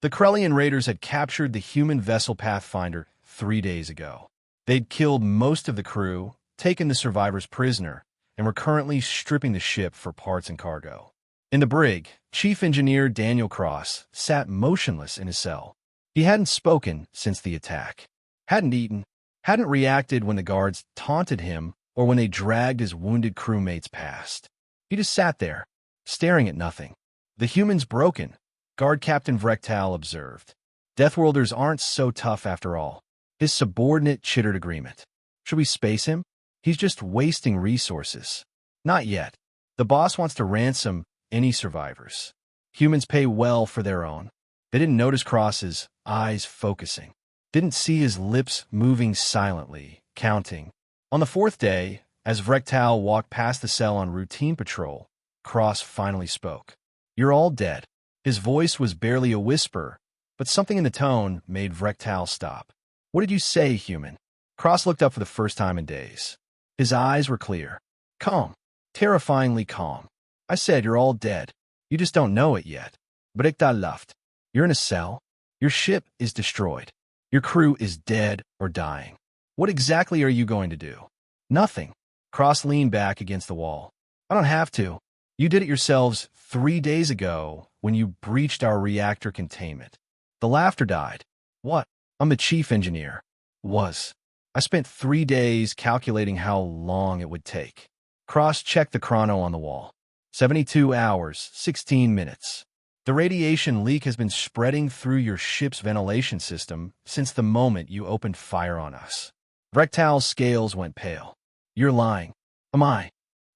The Krellian raiders had captured the human vessel Pathfinder 3 days ago. They'd killed most of the crew, taken the survivors prisoner, and were currently stripping the ship for parts and cargo. In the brig, Chief Engineer Daniel Cross sat motionless in his cell. He hadn't spoken since the attack, hadn't eaten, hadn't reacted when the guards taunted him or when they dragged his wounded crewmates past. He just sat there, staring at nothing. The human's broken, Guard Captain Vrektal observed. Deathworlders aren't so tough after all. His subordinate chittered agreement. Should we space him? He's just wasting resources. Not yet. The boss wants to ransom any survivors. Humans pay well for their own. They didn't notice Cross's eyes focusing. Didn't see his lips moving silently, counting. On the 4th day, as Vrektal walked past the cell on routine patrol, Cross finally spoke. "You're all dead." His voice was barely a whisper, but something in the tone made Vrektal stop. "What did you say, human?" Cross looked up for the first time in days. His eyes were clear. Calm. Terrifyingly calm. "I said you're all dead. You just don't know it yet. Brektal left. You're in a cell. Your ship is destroyed. Your crew is dead or dying. What exactly are you going to do?" "Nothing." Cross leaned back against the wall. "I don't have to. You did it yourselves 3 days ago when you breached our reactor containment." The laughter died. "What? I'm the chief engineer." "Was. I spent 3 days calculating how long it would take." Cross checked the chrono on the wall. 72 hours, 16 minutes. "The radiation leak has been spreading through your ship's ventilation system since the moment you opened fire on us." Vrektal's scales went pale. "You're lying." "Am I?"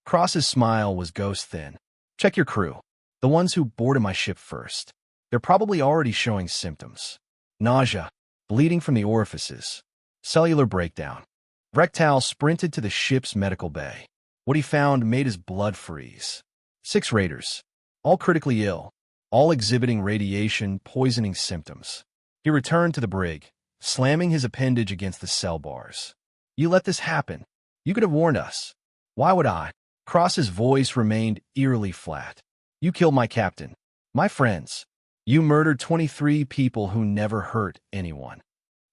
Cross's smile was ghost-thin. "Check your crew. The ones who boarded my ship first. They're probably already showing symptoms. Nausea, bleeding from the orifices, cellular breakdown." Vrektal sprinted to the ship's medical bay. What he found made his blood freeze. 6 raiders, all critically ill, all exhibiting radiation poisoning symptoms. He returned to the brig, slamming his appendage against the cell bars. "You let this happen. You could have warned us." "Why would I?" Cross's voice remained eerily flat. "You killed my captain, my friends. You murdered 23 people who never hurt anyone."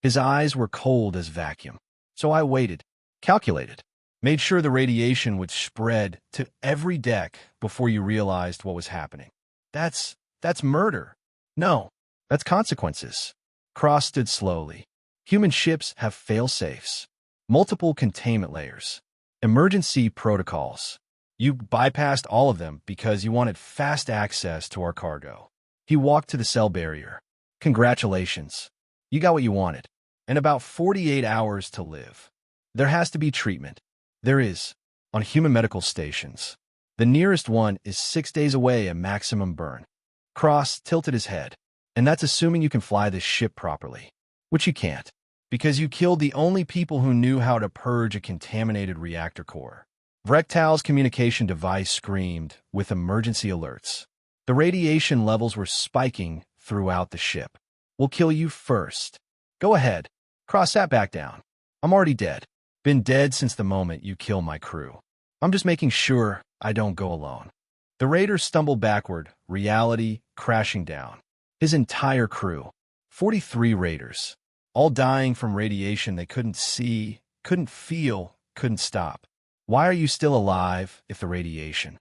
His eyes were cold as vacuum. "So I waited, calculated, made sure the radiation would spread to every deck before you realized what was happening." That's murder." "No, that's consequences." Cross stood slowly. "Human ships have fail-safes, multiple containment layers, emergency protocols. You bypassed all of them because you wanted fast access to our cargo." He walked to the cell barrier. "Congratulations. You got what you wanted, and about 48 hours to live. There has to be treatment. There is, on human medical stations. The nearest one is 6 days away at maximum burn." Cross tilted his head. "And that's assuming you can fly this ship properly, which you can't, because you killed the only people who knew how to purge a contaminated reactor core." Vrektal's communication device screamed with emergency alerts. The radiation levels were spiking throughout the ship. "We'll kill you first." "Go ahead." Cross sat back down. "I'm already dead. Been dead since the moment you kill my crew. I'm just making sure I don't go alone." The raider stumbled backward, reality crashing down. His entire crew, 43 raiders, all dying from radiation they couldn't see, couldn't feel, couldn't stop. "Why are you still alive if the radiation?"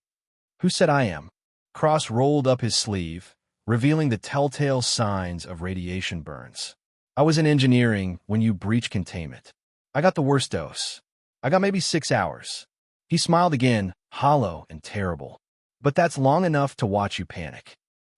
"Who said I am?" Cross rolled up his sleeve, revealing the telltale signs of radiation burns. "I was in engineering when you breached containment. I got the worst dose. I got maybe 6 hours." He smiled again, hollow and terrible. "But that's long enough to watch you panic."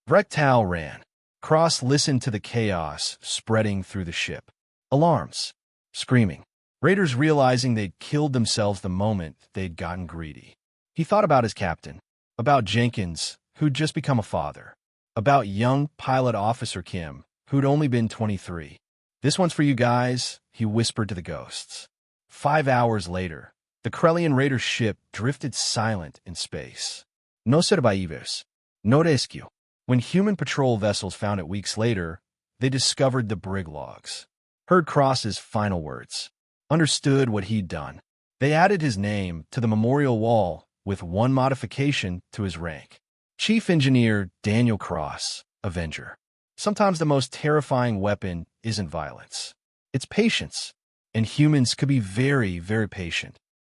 Vrektal ran. Cross listened to the chaos spreading through the ship. Alarms. Screaming. Raiders realizing they'd killed themselves the moment they'd gotten greedy. He thought about his captain, about Jenkins, who'd just become a father, about young pilot officer Kim, who'd only been 23. "This one's for you guys," he whispered to the ghosts. 5 hours later, the Krellian raider ship drifted silent in space. No survivors. No rescue. When human patrol vessels found it weeks later, they discovered the brig logs. Heard Cross's final words. Understood what he'd done. They added his name to the memorial wall with one modification to his rank. Chief Engineer Daniel Cross, Avenger. Sometimes the most terrifying weapon isn't violence. It's patience. And humans could be very, very patient.